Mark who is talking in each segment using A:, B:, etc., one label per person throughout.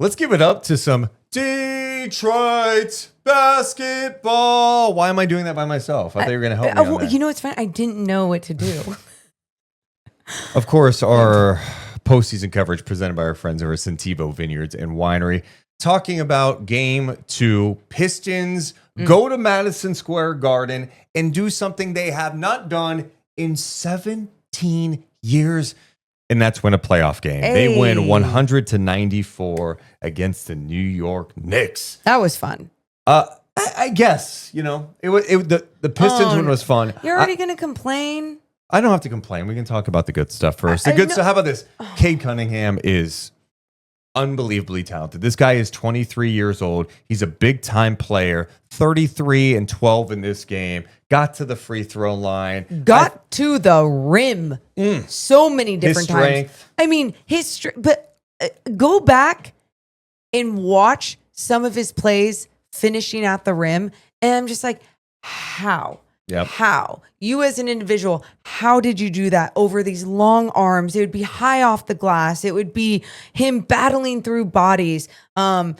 A: Let's give it up to some Detroit basketball. Why am I doing that by myself? I thought you were going to help me on that.
B: You know, it's fine. I didn't know what to do.
A: Of course, our postseason coverage presented by our friends over at Sentivo Vineyards and Winery. Talking about game 2, Pistons go to Madison Square Garden and do something they have not done in 17 years. And that's win a playoff game.
B: Hey.
A: They win 100-94 against the New York Knicks.
B: That was fun.
A: I guess, you know, the Pistons win was fun.
B: You're already going to complain?
A: I don't have to complain. We can talk about the good stuff first. The good stuff. How about this? Cade Cunningham is unbelievably talented. This guy is 23 years old. He's a big-time player. 33 and 12 in this game. Got to the free throw line.
B: Got to the rim so many different times. I mean, his strength. But go back and watch some of his plays finishing at the rim, and I'm just like, how?
A: Yep. How?
B: You as an individual, how did you do that over these long arms? It would be high off the glass. It would be him battling through bodies. When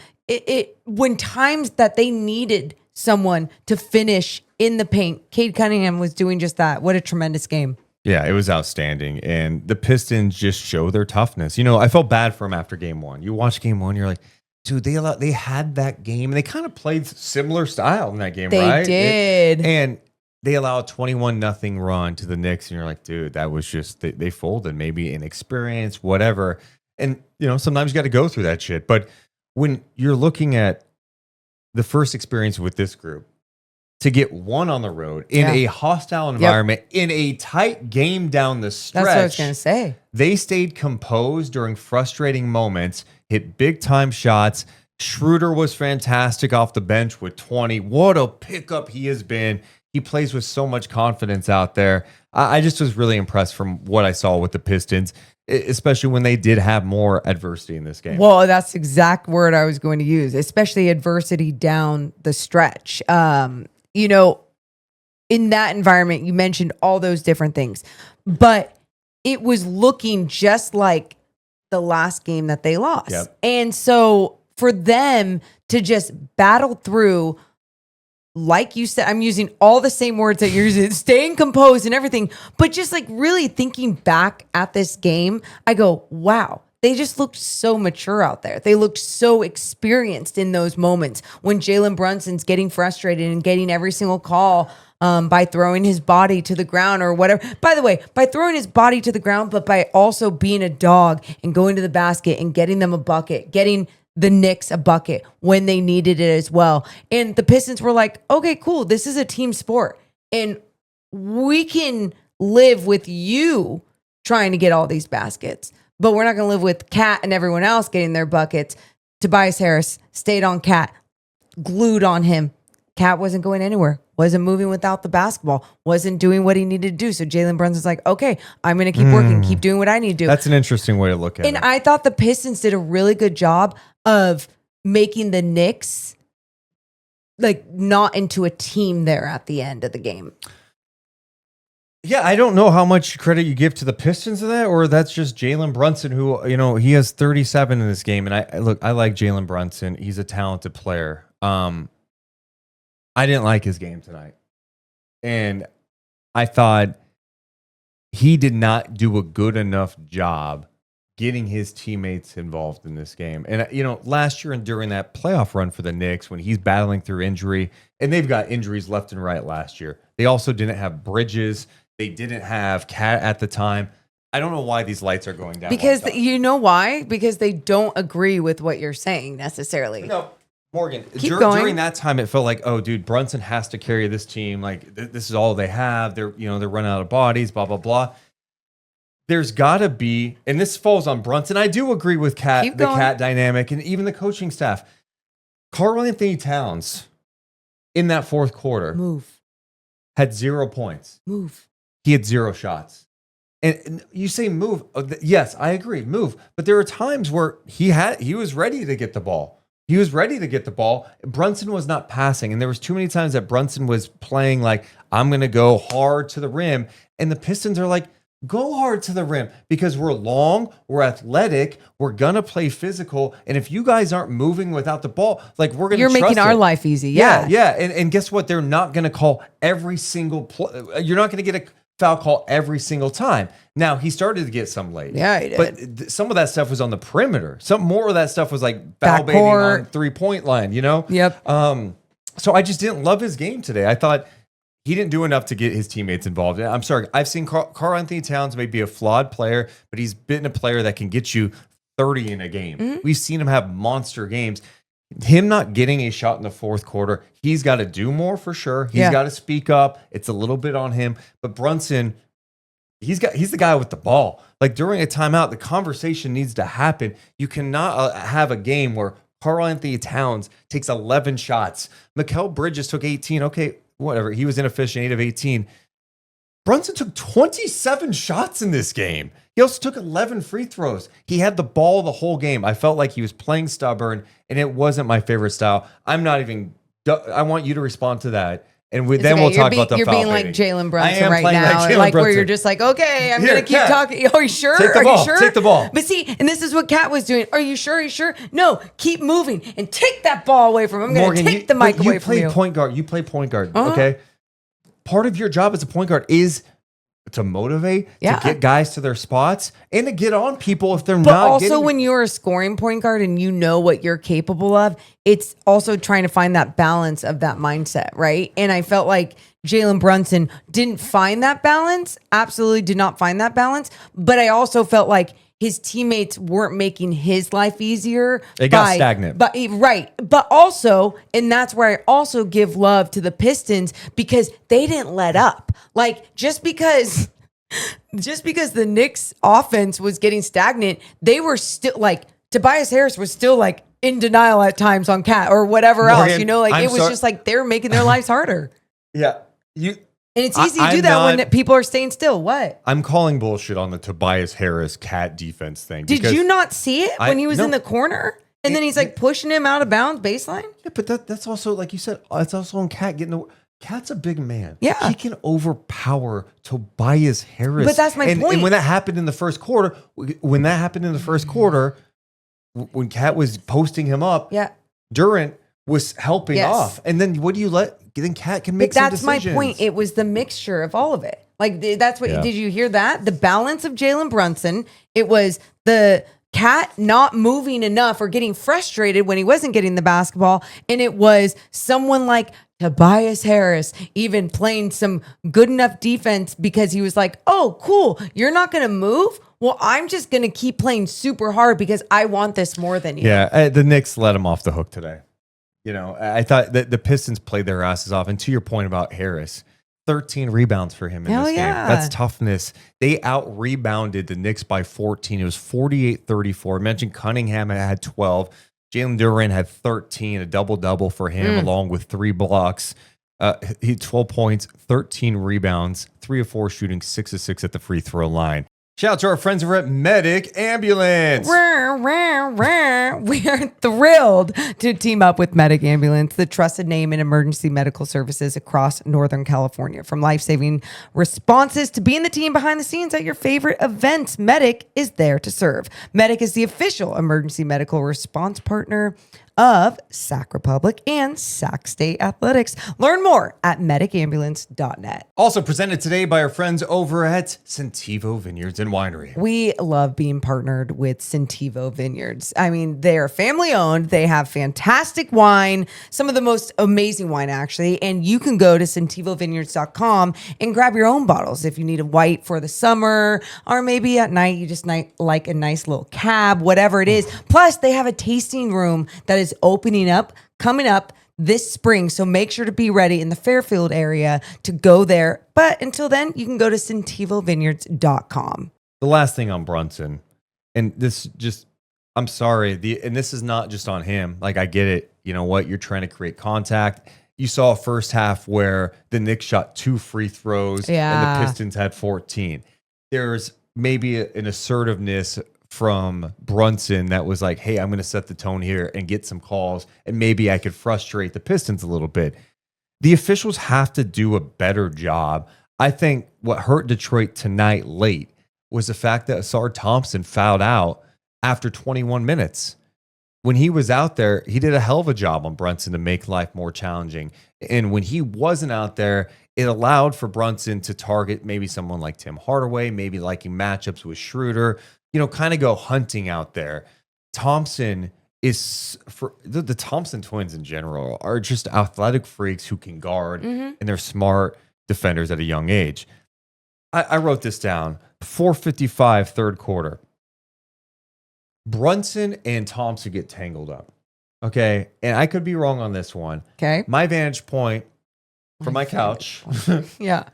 B: times that they needed someone to finish in the paint, Cade Cunningham was doing just that. What a tremendous game.
A: Yeah, it was outstanding. And the Pistons just show their toughness. You know, I felt bad for them after game 1. You watch game 1, you're like, dude, they had that game. And they kind of played similar style in that game, right?
B: They did.
A: And they allow a 21-0 run to the Knicks, and you're like, dude, that was just, they folded, maybe inexperience, whatever. And, you know, sometimes you got to go through that shit. But when you're looking at the first experience with this group, to get one on the road in a hostile environment, in a tight game down the stretch.
B: That's what I was going to say.
A: They stayed composed during frustrating moments, hit big-time shots. Schroeder was fantastic off the bench with 20. What a pickup he has been. He plays with so much confidence out there. I just was really impressed from what I saw with the Pistons, especially when they did have more adversity in this game.
B: Well, that's the exact word I was going to use, especially adversity down the stretch. You know, in that environment, you mentioned all those different things, but it was looking just like the last game that they lost.
A: Yep.
B: And so for them to just battle through, like you said, I'm using all the same words that you're using, staying composed and everything, but just like really thinking back at this game, I go, wow, they just looked so mature out there. They looked so experienced in those moments when Jalen Brunson's getting frustrated and getting every single call by throwing his body to the ground or whatever. By the way, by throwing his body to the ground, but by also being a dog and going to the basket and getting them a bucket, getting the Knicks a bucket when they needed it as well. And the Pistons were like, okay, cool. This is a team sport. And we can live with you trying to get all these baskets, but we're not going to live with Cat and everyone else getting their buckets. Tobias Harris stayed on Cat, glued on him. Cat wasn't going anywhere, wasn't moving without the basketball, wasn't doing what he needed to do. So Jalen Brunson's like, okay, I'm going to keep working, keep doing what I need to do.
A: That's an interesting way to look at it.
B: And I thought the Pistons did a really good job of making the Knicks like not into a team there at the end of the game.
A: Yeah, I don't know how much credit you give to the Pistons of that, or that's just Jalen Brunson, who, you know, he has 37 in this game. And I like Jalen Brunson. He's a talented player. I didn't like his game tonight. And I thought he did not do a good enough job getting his teammates involved in this game. And, you know, last year and during that playoff run for the Knicks, when he's battling through injury, and they've got injuries left and right last year, they also didn't have Bridges. They didn't have Cat at the time. I don't know why these lights are going down.
B: Because you know why? Because they don't agree with what you're saying necessarily.
A: No, Morgan,
B: During
A: that time, it felt like, oh, dude, Brunson has to carry this team. Like, this is all they have. They're running out of bodies, blah, blah, blah. There's got to be, and this falls on Brunson. I do agree with Cat dynamic and even the coaching staff. Karl-Anthony Towns in that fourth quarter had 0 points. He had 0 shots. And you say move. Yes, I agree, move. But there were times where he was ready to get the ball. Brunson was not passing. And there was too many times that Brunson was playing like, I'm going to go hard to the rim. And the Pistons are like, go hard to the rim because we're long, we're athletic, we're going to play physical. And if you guys aren't moving without the ball, like we're going to
B: You're making our life easy. Yeah.
A: Yeah. And guess what? They're not going to call every single play. You're not going to get a foul call every single time. Now, he started to get some late.
B: Yeah, he did.
A: But some of that stuff was on the perimeter. Some more of that stuff was like foul baiting on 3-point line, you know?
B: Yep.
A: So I just didn't love his game today. I thought he didn't do enough to get his teammates involved. I'm sorry. I've seen Karl-Anthony Towns may be a flawed player, but he's been a player that can get you 30 in a game.
B: Mm-hmm.
A: We've seen him have monster games. Him not getting a shot in the fourth quarter, he's got to do more for sure. He's got to speak up. It's a little bit on him. But Brunson, he's the guy with the ball. Like during a timeout, the conversation needs to happen. You cannot have a game where Karl-Anthony Towns takes 11 shots. Mikal Bridges took 18. Okay, whatever. He was inefficient, 8 of 18. Brunson took 27 shots in this game. He also took 11 free throws. He had the ball the whole game. I felt like he was playing stubborn, and it wasn't my favorite style. I'm not even. I want you to respond to that, and then we'll talk about the
B: You're
A: foul
B: being like
A: baiting.
B: Jalen Brunson right now, like where you're just like, okay, I'm
A: Here,
B: gonna keep
A: Kat.
B: talking. Oh, you sure?
A: Take the
B: Are
A: ball.
B: you sure?
A: Take the ball.
B: But see, and this is what Kat was doing. Are you sure? Are you sure? No, keep moving and take that ball away from him. I'm gonna take the mic away from you.
A: You play point guard. You play point guard. Okay. Part of your job as a point guard is to motivate, to get guys to their spots, and to get on people if they're not. But
B: also, when you're a scoring point guard and you know what you're capable of, it's also trying to find that balance of that mindset, right? And I felt like Jalen Brunson didn't find that balance. Absolutely did not find that balance. But I also felt like his teammates weren't making his life easier.
A: It got stagnant.
B: Right. But also, and that's where I also give love to the Pistons because they didn't let up. Like, just because the Knicks offense was getting stagnant, they were still like, Tobias Harris was still like in denial at times on Cat or whatever else, you know, like just like they're making their lives harder.
A: Yeah.
B: And it's easy to do that when people are staying still. What?
A: I'm calling bullshit on the Tobias Harris Cat defense thing.
B: Did you not see it when he was in the corner? And then he's like pushing him out of bounds baseline?
A: Yeah, but that's also, like you said, it's also on Cat getting the... Cat's a big man.
B: Yeah.
A: He can overpower Tobias Harris.
B: But that's my point.
A: And when that happened in the first quarter, when Cat was posting him up, Durant was helping off. And then what do you let... Then Cat can make some decisions.
B: That's my point. It was the mixture of all of it. Like, that's what, did you hear that? The balance of Jalen Brunson. It was the Cat not moving enough or getting frustrated when he wasn't getting the basketball. And it was someone like Tobias Harris even playing some good enough defense because he was like, oh, cool. You're not going to move? Well, I'm just going to keep playing super hard because I want this more than you.
A: Yeah, the Knicks let him off the hook today. You know, I thought that the Pistons played their asses off. And to your point about Harris, 13 rebounds for him in this game. That's toughness. They out-rebounded the Knicks by 14. It was 48-34. I mentioned Cunningham had 12. Jalen Durant had 13, a double-double for him, along with 3 blocks. He had 12 points, 13 rebounds, 3 of 4 shooting, 6 of 6 at the free throw line. Shout out to our friends over at Medic Ambulance.
B: We are thrilled to team up with Medic Ambulance, the trusted name in emergency medical services across Northern California. From life-saving responses to being the team behind the scenes at your favorite events, Medic is there to serve. Medic is the official emergency medical response partner of Sac Republic and Sac State Athletics. Learn more at medicambulance.net.
A: Also presented today by our friends over at Centivo Vineyards and Winery.
B: We love being partnered with Centivo Vineyards. I mean, they're family owned. They have fantastic wine, some of the most amazing wine, actually. And you can go to CentivoVineyards.com and grab your own bottles if you need a white for the summer, or maybe at night you just like a nice little cab, whatever it is. Plus, they have a tasting room that is coming up this spring. So make sure to be ready in the Fairfield area to go there. But until then, you can go to CentivoVineyards.com.
A: The last thing on Brunson, and this just, I'm sorry, and this is not just on him. Like, I get it. You know what? You're trying to create contact. You saw a first half where the Knicks shot 2 free throws and the Pistons had 14. There's maybe an assertiveness from Brunson that was like, hey, I'm going to set the tone here and get some calls, and maybe I could frustrate the Pistons a little bit. The officials have to do a better job. I think what hurt Detroit tonight late was the fact that Asar Thompson fouled out after 21 minutes. When he was out there, he did a hell of a job on Brunson to make life more challenging. And when he wasn't out there, it allowed for Brunson to target maybe someone like Tim Hardaway, maybe liking matchups with Schroeder, kind of go hunting out there. Thompson is, for the Thompson twins in general, are just athletic freaks who can guard, and they're smart defenders at a young age. I wrote this down. 4:55 third quarter. Brunson and Thompson get tangled up. Okay. And I could be wrong on this one.
B: Okay.
A: My vantage point from my couch.
B: Yeah.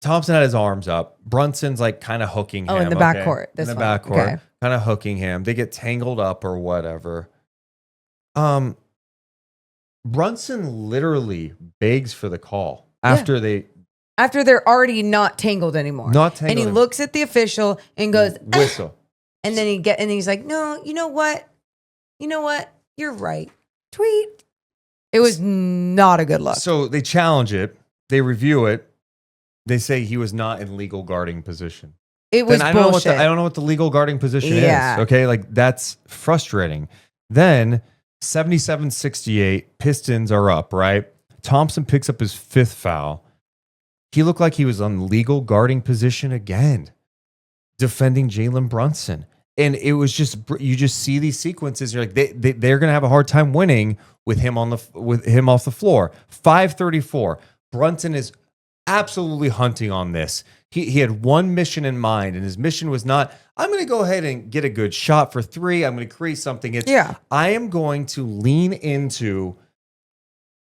A: Thompson had his arms up. Brunson's like kind of hooking him.
B: Oh, in the backcourt.
A: In the backcourt. Kind of hooking him. They get tangled up or whatever. Brunson literally begs for the call after
B: they're already not tangled anymore. And he looks at the official and goes,
A: whistle.
B: And then he's like, no, you know what? You're right. Tweet. It was not a good look.
A: So they challenge it. They review it. They say he was not in legal guarding position.
B: It was bullshit.
A: I don't know what the legal guarding position is.
B: Yeah.
A: Okay, like that's frustrating. Then 77-68, Pistons are up, right? Thompson picks up his 5th foul. He looked like he was on legal guarding position again, defending Jalen Brunson. And it was just, you just see these sequences. You're like, they're going to have a hard time winning with him off the floor. 5:34. Brunson is absolutely hunting on this. He had one mission in mind, and his mission was not, I'm going to go ahead and get a good shot for 3. I'm going to create something. I am going to lean into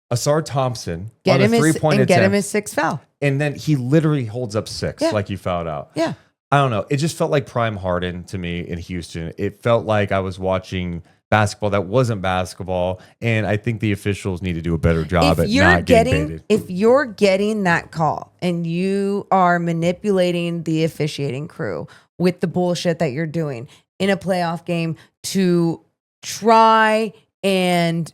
A: Asar Thompson on a 3-point attempt.
B: Get him his 6th foul.
A: And then he literally holds up 6, like you fouled out.
B: Yeah.
A: I don't know. It just felt like prime Harden to me in Houston. It felt like I was watching basketball that wasn't basketball, and I think the officials need to do a better job at not getting baited.
B: If you're getting that call and you are manipulating the officiating crew with the bullshit that you're doing in a playoff game to try and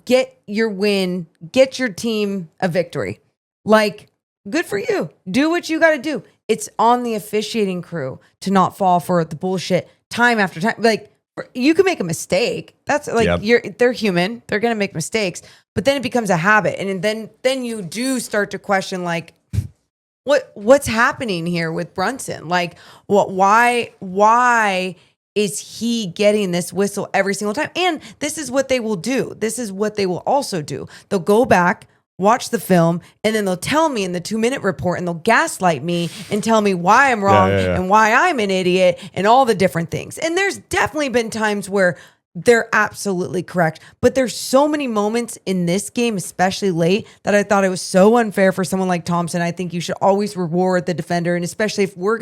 B: get your win, get your team a victory, like, good for you. Do what you got to do. It's on the officiating crew to not fall for the bullshit time after time. Like, you can make a mistake. That's like, they're human. They're going to make mistakes, but then it becomes a habit. And then you do start to question, like, what's happening here with Brunson? Like, why is he getting this whistle every single time? And this is what they will do. This is what they will also do. They'll go back, watch the film, and then they'll tell me in the 2-minute report, and they'll gaslight me and tell me why I'm wrong and why I'm an idiot and all the different things. And there's definitely been times where they're absolutely correct, but there's so many moments in this game, especially late, that I thought it was so unfair for someone like Thompson. I think you should always reward the defender, and especially if we're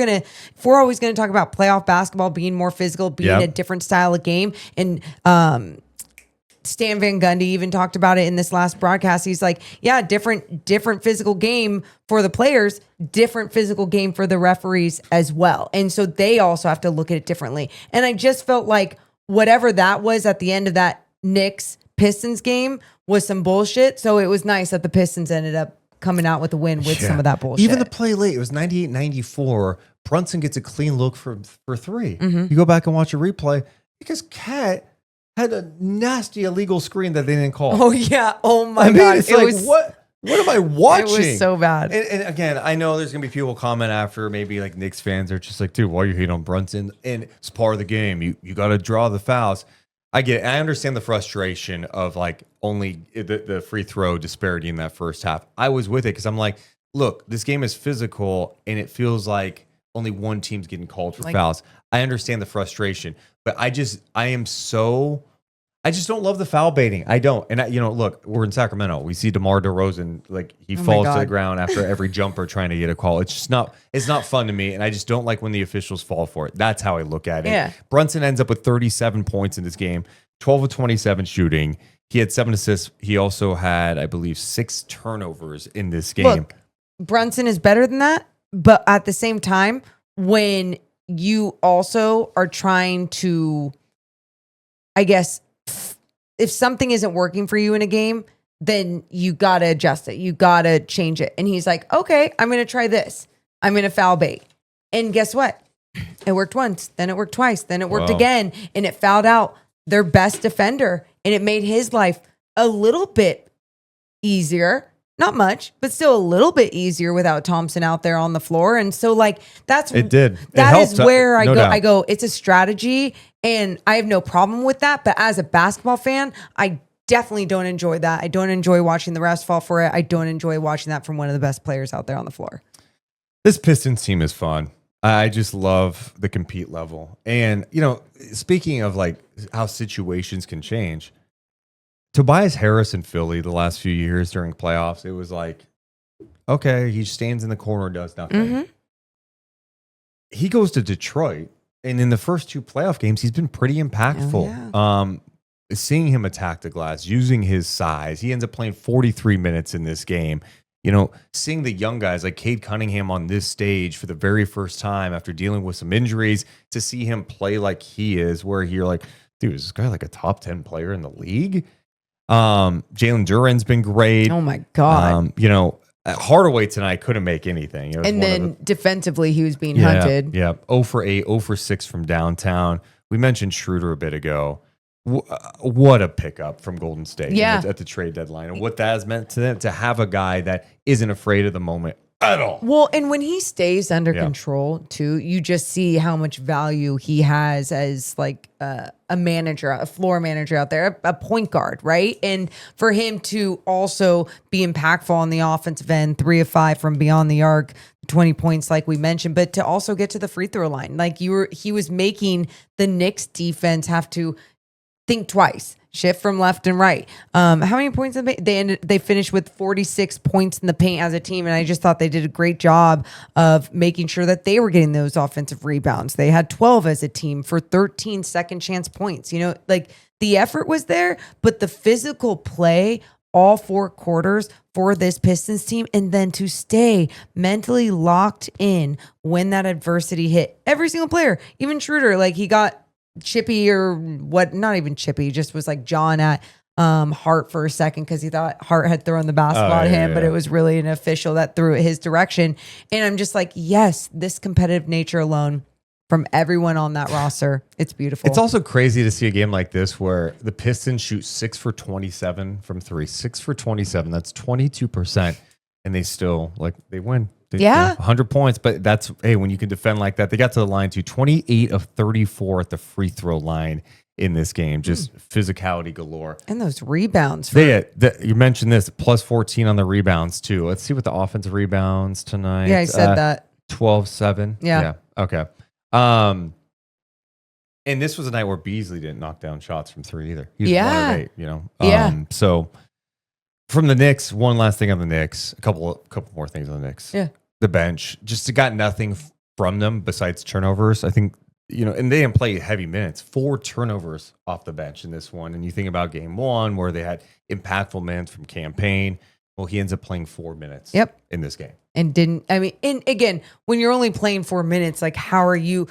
B: always gonna talk about playoff basketball being more physical, being a different style of game, and Stan Van Gundy even talked about it in this last broadcast. He's like, yeah, different physical game for the players, different physical game for the referees as well. And so they also have to look at it differently. And I just felt like whatever that was at the end of that Knicks Pistons game was some bullshit. So it was nice that the Pistons ended up coming out with a win with some of that bullshit.
A: Even the play late, it was 98-94. Brunson gets a clean look for 3. You go back and watch a replay because Cat had a nasty illegal screen that they didn't call.
B: Oh, yeah. Oh, my God.
A: It's like, what am I watching?
B: It was so bad.
A: And again, I know there's going to be people comment after, maybe like Knicks fans are just like, dude, why are you hating on Brunson? And it's part of the game. You got to draw the fouls. I get it. I understand the frustration of like only the free throw disparity in that first half. I was with it because I'm like, look, this game is physical and it feels like only one team's getting called for fouls. I understand the frustration, but I just don't love the foul baiting. I don't. And look, we're in Sacramento. We see DeMar DeRozan, like he falls to the ground after every jumper trying to get a call. It's not fun to me. And I just don't like when the officials fall for it. That's how I look at it.
B: Yeah.
A: Brunson ends up with 37 points in this game, 12 of 27 shooting. He had 7 assists. He also had, I believe, 6 turnovers in this game.
B: Look, Brunson is better than that. But at the same time, when you also are trying to, I guess, if something isn't working for you in a game, then you got to adjust it. You got to change it. And he's like, okay, I'm going to try this. I'm going to foul bait. And guess what? It worked once, then it worked twice, then it worked
A: Wow.
B: again, and it fouled out their best defender, and it made his life a little bit easier. Not much, but still a little bit easier without Thompson out there on the floor. And so, like,
A: It did. It
B: That is
A: helped,
B: where I
A: no
B: go.
A: doubt.
B: I go. It's a strategy, and I have no problem with that. But as a basketball fan, I definitely don't enjoy that. I don't enjoy watching the refs fall for it. I don't enjoy watching that from one of the best players out there on the floor.
A: This Pistons team is fun. I just love the compete level. And, speaking of like how situations can change, Tobias Harris in Philly the last few years during playoffs, it was like, okay, he stands in the corner, does nothing.
B: Mm-hmm.
A: He goes to Detroit, and in the first 2 playoff games, he's been pretty impactful. Seeing him attack the glass, using his size, he ends up playing 43 minutes in this game. Seeing the young guys like Cade Cunningham on this stage for the very first time after dealing with some injuries, to see him play like he is, where you're like, dude, is this guy like a top 10 player in the league? Jalen Duren's been great.
B: Oh my God.
A: Hardaway tonight couldn't make anything. It was
B: And
A: one
B: then
A: of
B: defensively, he was being hunted.
A: Yeah. 0 for 8, 0 for 6 from downtown. We mentioned Schroeder a bit ago. What a pickup from Golden State at the trade deadline, and what that has meant to them to have a guy that isn't afraid of the moment at all.
B: Well, and when he stays under control too, you just see how much value he has as like a manager, a floor manager out there, a point guard, right? And for him to also be impactful on the offensive end, 3 of 5 from beyond the arc, 20 points like we mentioned, but to also get to the free throw line. Like he was making the Knicks defense have to think twice, shift from left and right. How many points did they finished with 46 points in the paint as a team, and I just thought they did a great job of making sure that they were getting those offensive rebounds. They had 12 as a team for 13 second chance points. Like the effort was there, but the physical play all 4 quarters for this Pistons team, and then to stay mentally locked in when that adversity hit. Every single player, even Schroeder, like he got chippy or what, not even chippy, just was like jawing at Hart for a second because he thought Hart had thrown the basketball at him, but it was really an official that threw it his direction. And I'm just like, yes, this competitive nature alone from everyone on that roster, it's beautiful.
A: It's also crazy to see a game like this where the Pistons shoot 6 for 27 from 3, 6 for 27. That's 22%, and they still they win. 100 points, but that's, when you can defend like that. They got to the line too, 28 of 34 at the free throw line in this game. Just physicality galore.
B: And those rebounds.
A: You mentioned this, plus 14 on the rebounds too. Let's see what the offensive rebounds tonight.
B: Yeah, I said that.
A: 12-7.
B: Yeah.
A: Okay. And this was a night where Beasley didn't knock down shots from 3 either. He was 1 of 8, So from the Knicks, one last thing on the Knicks, a couple more things on the Knicks.
B: Yeah.
A: The bench just got nothing from them besides turnovers. I think, and they didn't play heavy minutes. 4 turnovers off the bench in this one. And you think about game 1 where they had impactful minutes from Campaign. Well, he ends up playing 4 minutes in this game.
B: And and again, when you're only playing 4 minutes, like how are you?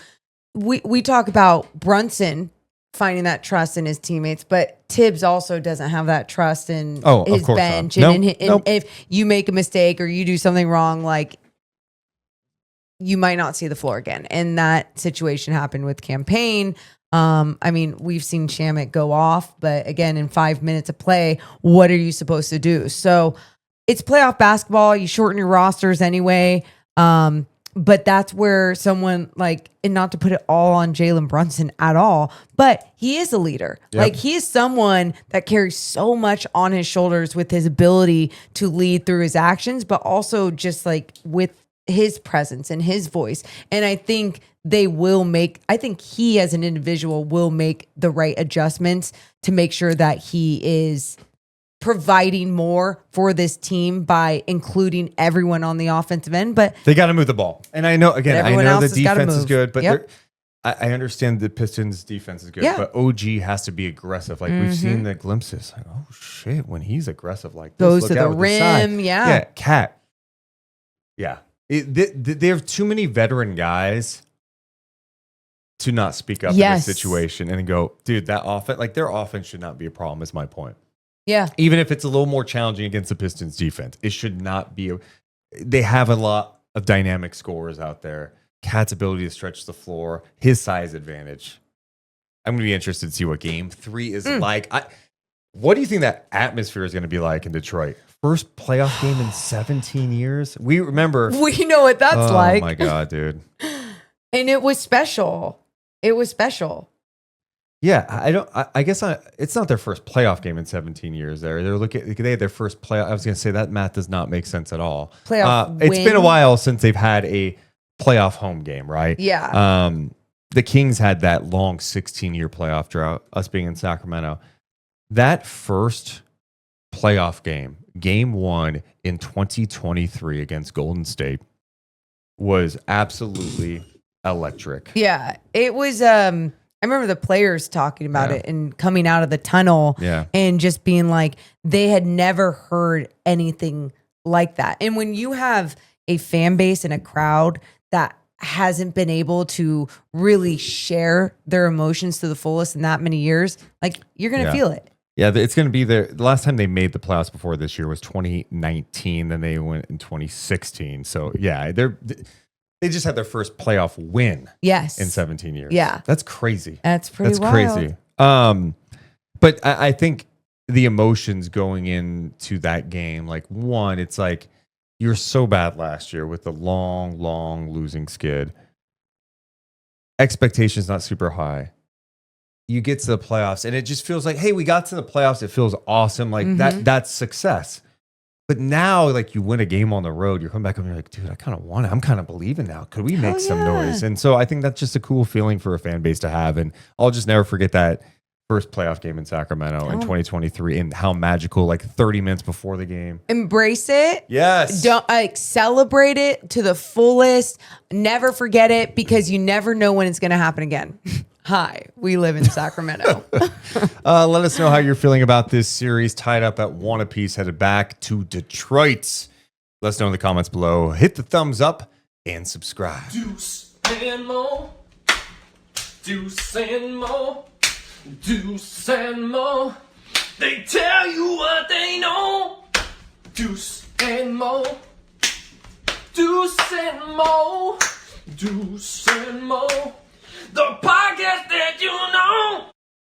B: We talk about Brunson finding that trust in his teammates, but Tibbs also doesn't have that trust in his bench. And if you make a mistake or you do something wrong, like you might not see the floor again. And that situation happened with Campaign. We've seen Shamet go off, but again, in 5 minutes of play, what are you supposed to do? So it's playoff basketball. You shorten your rosters anyway. But that's where someone and not to put it all on Jalen Brunson at all, but he is a leader.
A: Yep.
B: Like he is someone that carries so much on his shoulders with his ability to lead through his actions, but also just with his presence and his voice. And I think he as an individual will make the right adjustments to make sure that he is providing more for this team by including everyone on the offensive end. But
A: they got to move the ball. And I know, the defense is good, but I understand the Pistons defense is good, but OG has to be aggressive. Like we've seen the glimpses. Like, oh shit, when he's aggressive like this,
B: goes to the rim.
A: Yeah. Cat. Yeah. They have too many veteran guys to not speak up in this situation and go, dude, that offense, their offense should not be a problem, is my point.
B: Yeah.
A: Even if it's a little more challenging against the Pistons defense, it should not be. They have a lot of dynamic scorers out there. Cat's ability to stretch the floor, his size advantage. I'm going to be interested to see what game 3 is like. What do you think that atmosphere is going to be like in Detroit? First playoff game in 17 years? We remember.
B: We know what that's like.
A: Oh, my God, dude.
B: And it was special. It was special.
A: Yeah, I guess it's not their first playoff game in 17 years. They had their first playoff. I was going to say that math does not make sense at all.
B: Playoff
A: It's
B: win.
A: been a while since they've had a playoff home game, right?
B: Yeah.
A: The Kings had that long 16-year playoff drought, us being in Sacramento. That first playoff game, game 1 in 2023 against Golden State, was absolutely electric.
B: Yeah. It was I remember the players talking about it and coming out of the tunnel and just being like they had never heard anything like that. And when you have a fan base and a crowd that hasn't been able to really share their emotions to the fullest in that many years, like you're going to feel it.
A: Yeah, it's going to be there. The last time they made the playoffs before this year was 2019. Then they went in 2016. So yeah, they just had their first playoff win.
B: Yes,
A: in 17 years.
B: Yeah,
A: that's crazy.
B: That's pretty. That's
A: crazy. But I think the emotions going into that game, like one, it's like you're so bad last year with the long losing skid. Expectations not super high. You get to the playoffs and it just feels like, hey, we got to the playoffs. It feels awesome. Like that's success. But now, like you win a game on the road, you're coming back and you're like, dude, I kind of want it. I'm kind of believing now. Could we make some noise? And so I think that's just a cool feeling for a fan base to have. And I'll just never forget that first playoff game in Sacramento in 2023 and how magical, like 30 minutes before the game.
B: Embrace it.
A: Yes.
B: Don't celebrate it to the fullest. Never forget it because you never know when it's going to happen again. Hi, we live in Sacramento.
A: Let us know how you're feeling about this series. Tied up at 1 apiece, headed back to Detroit. Let us know in the comments below. Hit the thumbs up and subscribe.
C: Deuce and Mo. Deuce and Mo. Deuce and Mo. They tell you what they know. Deuce and Mo. Deuce and Mo. Deuce and Mo. The podcast that you know.